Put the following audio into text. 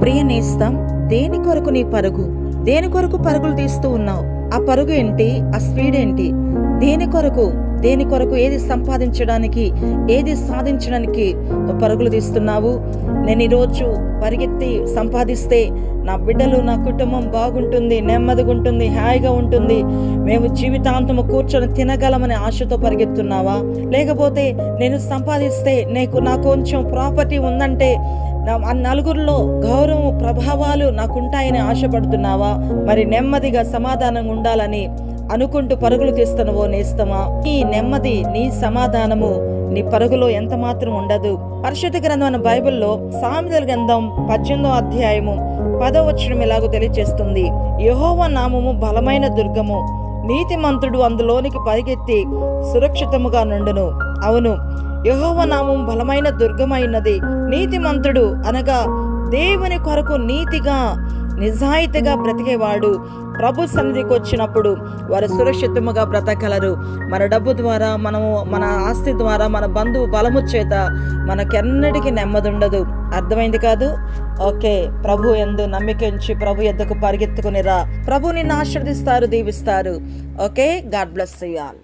ప్రియ నేస్తం, దేని కొరకు నీ పరుగు? దేని కొరకు పరుగులు తీస్తూ ఉన్నావు? ఆ పరుగు ఏంటి? ఆ స్పీడ్ ఏంటి? దేని కొరకు? దేని కొరకు? ఏది సంపాదించడానికి, ఏది సాధించడానికి నువ్వు పరుగులు తీస్తున్నావు? నేను ఈరోజు పరిగెత్తి సంపాదిస్తే నా బిడ్డలు, నా కుటుంబం బాగుంటుంది, నెమ్మదిగా ఉంటుంది, హాయిగా ఉంటుంది, మేము జీవితాంతము కూర్చొని తినగలమనే ఆశతో పరిగెత్తున్నావా? లేకపోతే నేను సంపాదిస్తే నాకు కొంచెం ప్రాపర్టీ ఉందంటే నలుగురిలో గౌరవం, ప్రభావాలు నాకుంటాయని ఆశపడుతున్నావా? మరి నెమ్మదిగా సమాధానంగా ఉండాలని అనుకుంటూ పరుగులు తీస్తున్నావో నేస్తమా? నీ నెమ్మది, నీ సమాధానము నీ పరుగులో ఎంత మాత్రం ఉండదు. పరిశుద్ధ గ్రంథం బైబిల్లో సామెతల గ్రంథం 18వ అధ్యాయము 10వ వచనం ఇలాగో తెలియజేస్తుంది. యెహోవా నామము బలమైన దుర్గము, నీతిమంతుడు అందులోనికి పరిగెత్తి సురక్షితముగా నుండును. అవును, యెహోవా నామం బలమైన దుర్గమైనది. నీతిమంతుడు అనగా దేవుని కొరకు నీతిగా, నిజాయితీగా బ్రతికేవాడు ప్రభు సన్నిధికి వచ్చినప్పుడు వారు సురక్షితముగా బ్రతకగలరు. మన డబ్బు ద్వారా, మన ఆస్తి ద్వారా, మన బంధువు బలము చేత మనకెన్నటికీ నెమ్మది ఉండదు. అర్థమైంది కాదు? ఓకే, ప్రభు యందు నమ్మిక ఉంచి ప్రభు యొద్దకు పరిగెత్తుకునిరా. ప్రభు నిన్ను ఆశీర్వదిస్తారు, దీవిస్తారు. Okay, God bless you all.